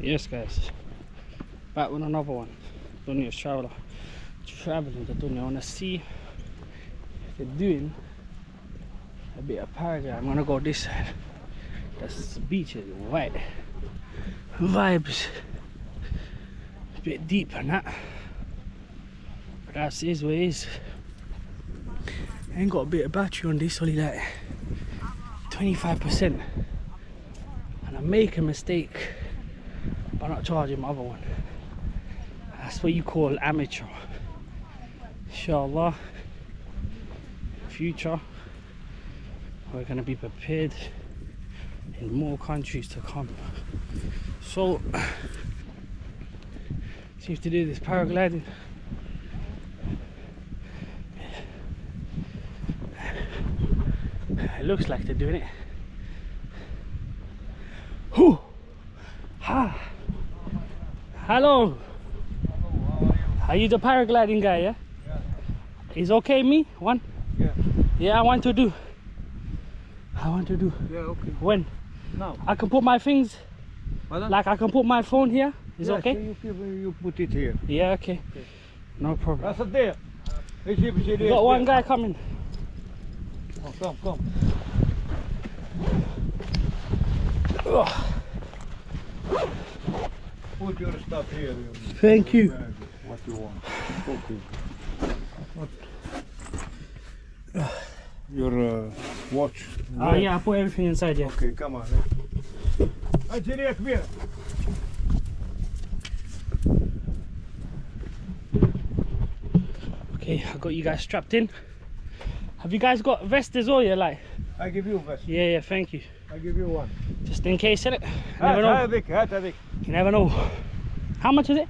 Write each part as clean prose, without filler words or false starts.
Yes guys, back with another one. Dunia's traveling to Dunia. I want to see if they're doing a bit of paragliding. I'm gonna go this side. That's the beach is white. Vibes. A bit deep and that. But that's is what it is. I ain't got a bit of battery on this, only like 25%. And I make a mistake by not charging my other one. That's what you call amateur. Inshallah, future we're gonna be prepared in more countries to come. So see if to do this paragliding. It looks like they're doing it. Whew. Ha. Hello. Are you the paragliding guy, yeah? Yeah. Is okay me? One? Yeah. Yeah, I want to do. Yeah, okay. When? Now. I can put my things, Pardon? like I can put my phone here. Is Yeah, okay? so you put it here. Yeah, okay. No problem. That's it there. We got one guy coming. Oh, come. Ugh. Put your stuff here. Thank you. What you want. Okay. Your watch. Oh yeah, I put everything inside, yeah. Okay, come on. Okay, I got you guys strapped in. Have you guys got vest as well, yeah? Like, I give you vest. yeah, thank you. I give you one. Just in case, innit? You never know. You never know. How much is it?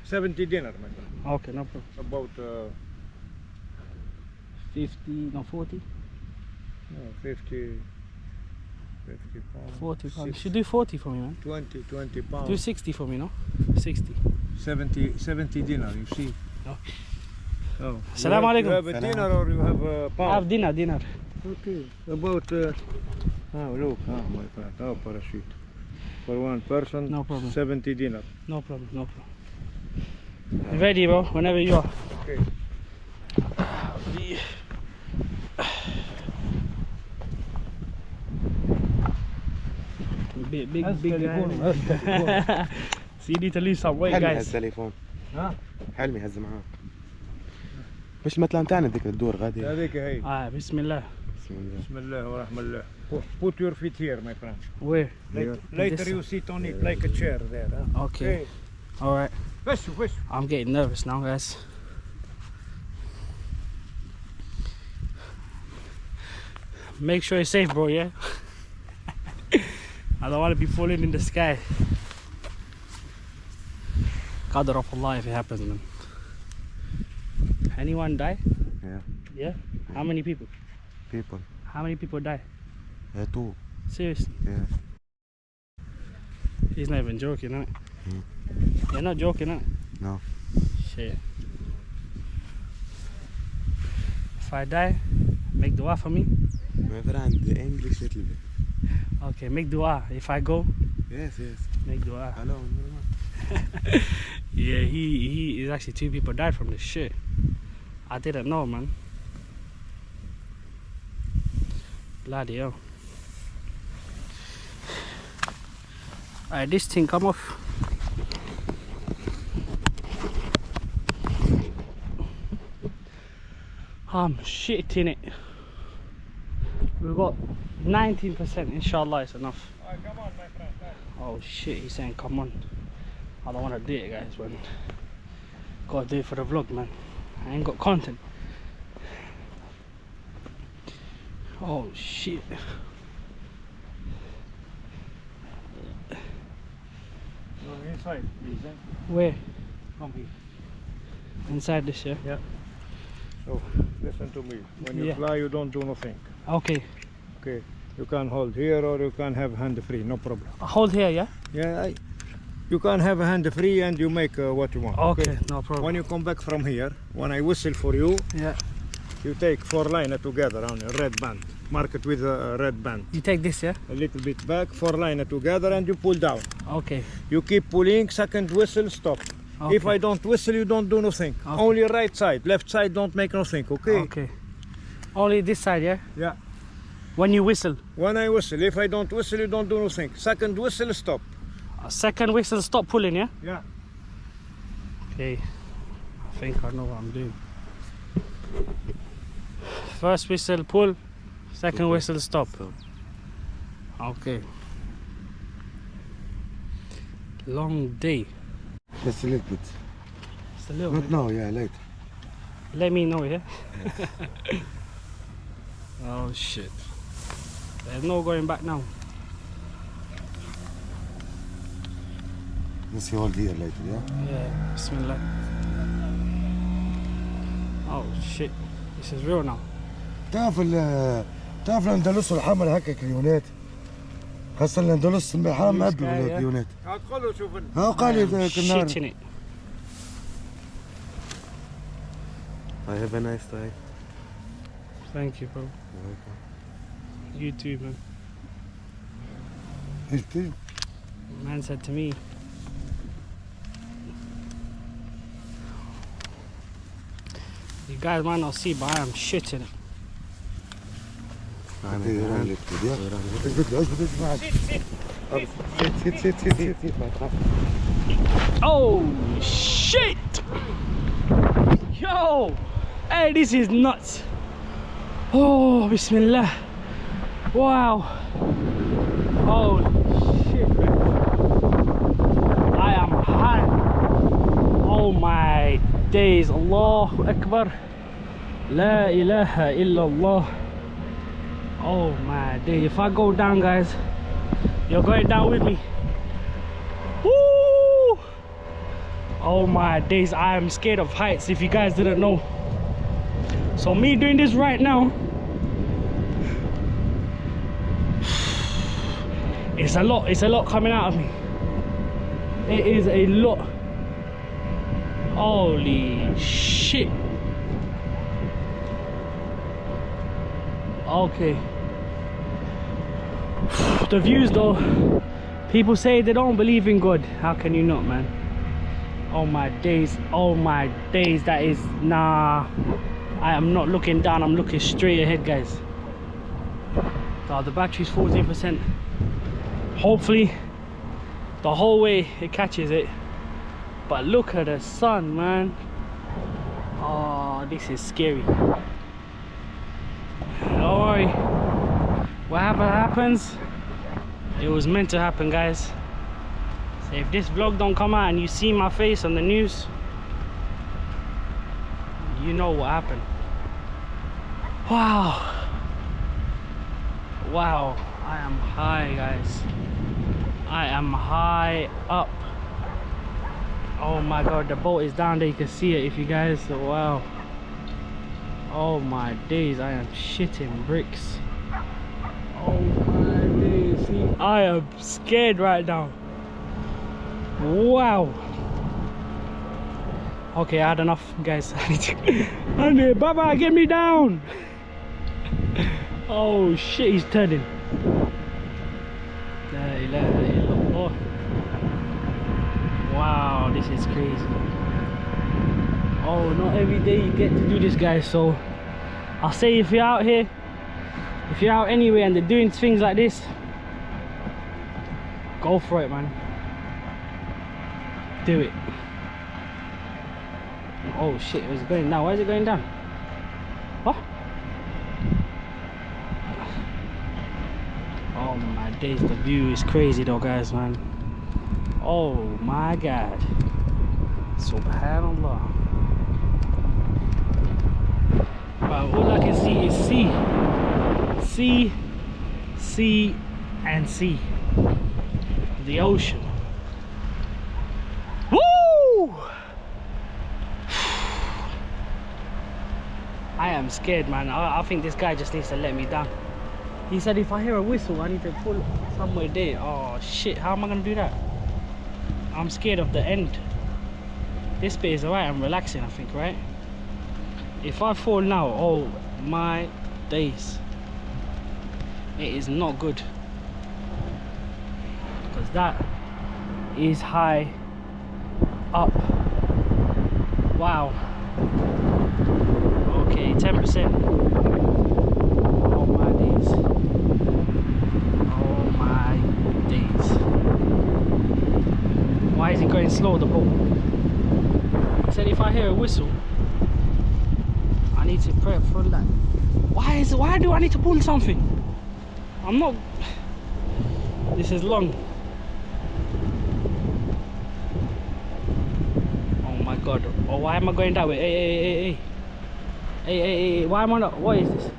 70 dinner, my friend. Okay, no problem. About 50, no 40? no, 50 pounds. 40 pounds. You Six- should do 40 for me, man. 20 pounds. Do 60 for me, no? 60. 70 dinner, you see. No. Oh. Salam alaikum. You have a dinner or you have a I pound? have dinner. Okay. About oh look, my friend. Oh, parachute. For one person, No problem. 70 dinner. No problem. Ready, bro, whenever you are. Okay. Big guy. So you need to lose some weight, حلمي guys. هالتليفون ها؟ حلمي هز معاك مش مثل تاني ذيك الدور غادي هذيك هي. بسم الله. بسم الله بسم الله ورحمة الله. Put your feet here, my friend. Where? Later This- you sit on it like a chair there. Huh? Okay. Alright. Fish. I'm getting nervous now, guys. Make sure you're safe, bro, yeah? I don't want to be falling in the sky. Qadar of Allah if it happens, man. Anyone die? Yeah. Yeah? How many people? people How many people die? two Seriously? yeah He's not even joking, innit? You're not joking, innit? no Shit. If I die, make dua for me. my friend the English little bit Okay, make dua. If I go, yes make dua. hello Yeah, he is actually 2 people died from this shit. I didn't know, man. Bloody hell. Alright, this thing come off. I'm shitting it. We've got 19%, inshallah it's enough. Come on, my friend. Oh shit, he's saying come on. I don't want to do it, guys, but gotta do it for the vlog, man. I ain't got content. Oh shit. Go inside, please. Where? Come here. Inside this, yeah? Yeah. So listen to me. When you Yeah. fly, you don't do nothing. Okay. Okay. You can hold here or you can have hand free. No problem. Hold here, yeah? Yeah. You can have a hand free and you make what you want. Okay, no problem. When you come back from here, when I whistle for you, Yeah. you take 4 lines together on a red band. mark it with a red band. You take this, yeah? A little bit back, 4 lines together, and you pull down. Okay. You keep pulling, second whistle, stop. Okay. If I don't whistle, you don't do nothing. Okay. Only right side, left side don't make nothing, okay? Okay. Only this side, yeah? Yeah. When you whistle. When I whistle, if I don't whistle, you don't do nothing. Second whistle, stop. Second whistle, stop pulling, yeah? Yeah. Okay. I think I know what I'm doing. First whistle, pull. Second whistle, stop. Okay. Long day. Just a little bit. Just a little Not bit. now, yeah, later. Let me know, yeah? Oh shit. There's no going back now. Let's see all here later, yeah? Yeah, bismillah. Oh shit. This is real now. تعرف الاندلس والحمر هكا كيونات. خاصة الاندلس الحمر معبي بالكيونات. هتدخلوا شوف ها قال لي كنا Shit in it. I have a nice day. Thank you, bro. You too, man. ايش بتي؟ Man said to me, you guys might not see, but I am shitting it. ايش بدك معك؟ سيت Oh shit! Yo! Hey, this is nuts! Oh, bismillah! Wow! Oh shit! I am high! Oh my days! Allahu Akbar! La ilaha illallah! Oh my day! If I go down, guys, you're going down with me. Woo! Oh my days, I am scared of heights, if you guys didn't know. So me doing this right now, it's a lot coming out of me. It is a lot. Holy shit. Okay. The views though, people say they don't believe in God. How can you not, man? Oh my days, that is, nah. I am not looking down, I'm looking straight ahead, guys. So the battery's 14%. Hopefully the whole way it catches it. But look at the sun, man. Oh, this is scary. Don't worry, whatever happens, it was meant to happen, guys. So if this vlog don't come out and you see my face on the news, you know what happened. Wow. Wow, I am high, guys. I am high up. Oh my god, the boat is down there, you can see it if you guys, wow. Oh my days, I am shitting bricks. Oh my days, see, I am scared right now. Wow. Okay, I had enough, guys. I need Baba, get me down. Oh shit, he's turning. La ilaha illallah. Wow, this is crazy. Oh, not every day you get to do this, guys. So I'll say, if you're out here, if you're out anywhere and they're doing things like this, go for it, man. Do it. Oh shit, it was going down. Why is it going down? What? Oh my days, the view is crazy though, guys, man. Oh my god. Subhanallah. Wow, all I can see is sea. Sea, sea, and sea. The ocean. Woo! I am scared, man. I think this guy just needs to let me down. He said if I hear a whistle, I need to pull somewhere there. Oh shit, how am I gonna do that? I'm scared of the end. This bit is alright, I'm relaxing, I think, right? If I fall now, oh my days. it is not good, because that is high up. Wow. Okay, 10%. Oh my days. Oh my days. Why is it going slow, the boat? He said if I hear a whistle, I need to prep for that. Why do I need to pull something? I'm not. This is long. Oh my god. Oh, why am I going that way? Hey, why am I not? What is this?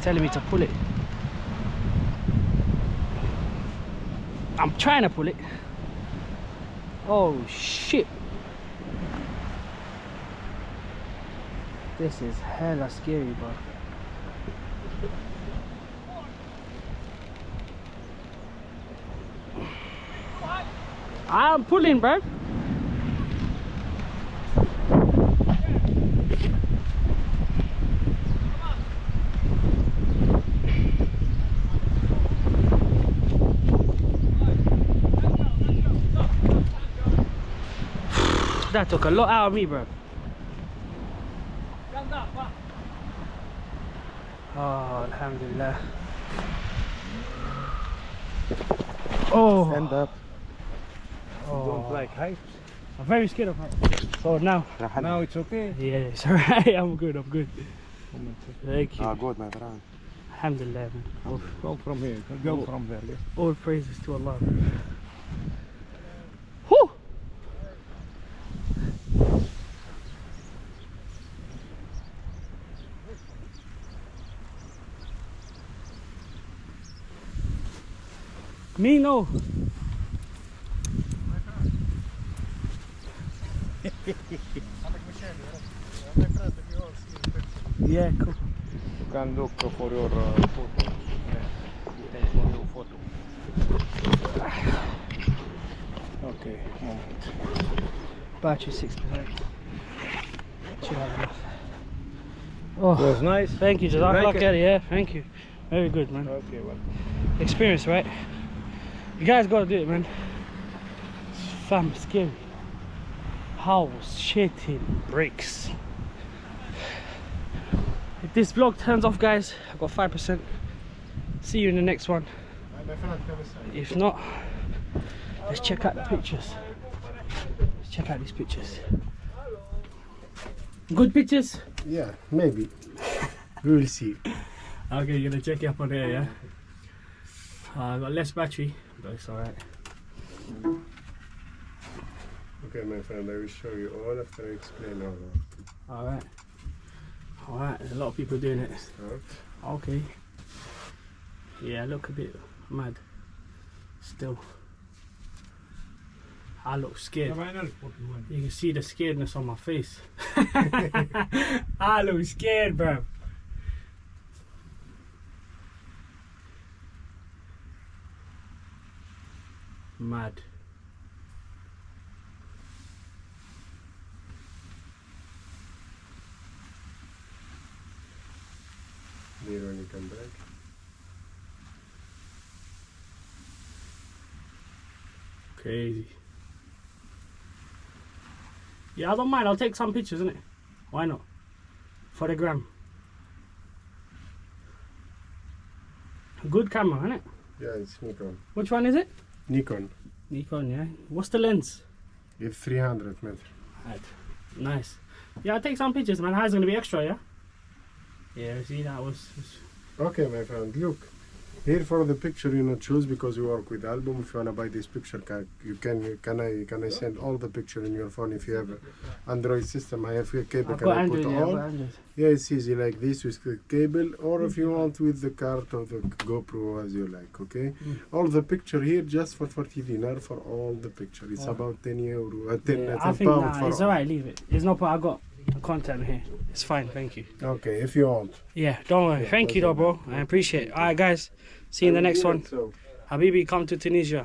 Telling me to pull it. I'm trying to pull it. Oh shit. This is hella scary, bro. I'm pulling, bro. That took a lot out of me, bro. Oh, alhamdulillah. Oh. Stand up. Oh. Don't like heights? I'm very scared of heights. So now It's okay. yeah, it's alright. I'm good. Thank you. Good, my friend. Alhamdulillah, man. Go from here. Go from there. Yeah. All praises to Allah. Whew. Me no. Yeah, cool. You can look for your photo. You take for your photo. Okay, moment. Battery 6%. Should have enough. Oh, Was nice. thank you, Like Jazakallah it? khair. Yeah, thank you. Very good, man. Okay, well. Experience, right? You guys gotta do it, man. Fam, it's scary. How shitty breaks. If this vlog turns off, guys, I've got 5%. See you in the next one. If not, let's check out the pictures. Let's check out these pictures. Good pictures? Yeah, maybe. We will see. Okay, you're gonna check it up on there, yeah? I've got less battery, but it's alright. Okay, my friend, I will show you all after I explain all. Alright. Alright, there's a lot of people doing it. Start. Okay. Yeah, I look a bit mad. Still. I look scared. You can see the scaredness on my face. I look scared, bro. Mad. Here when you come back. Crazy. Yeah, I don't mind. I'll take some pictures, innit? Why not? For the gram. Good camera, innit? Yeah, it's Nikon. Which one is it? Nikon. Nikon, yeah. What's the lens? It's 300 meters. Right. Nice. Yeah, I'll take some pictures, man. How's it gonna be extra, yeah? Yeah, see, that was... Okay, my friend, look. Here for the picture you not choose because you work with album. If you wanna buy this picture, can I send all the picture in your phone if you have a Android system? I have a cable. I've Can got I Android, put yeah, I've all? got Android. Yeah, it's easy like this with the cable, or if you want with the card or the GoPro as you like. Okay, all the picture here just for 40 dinar for all the picture. It's about 10 euro, 10, Yeah, 10 I think pound for it's all. alright, leave it. There's no point, I got a content here. It's fine, thank you. Okay, if you want. Yeah, don't worry. Yeah, Thank you though, bro. I appreciate it. Alright guys, see you in the next one. So. Habibi, come to Tunisia.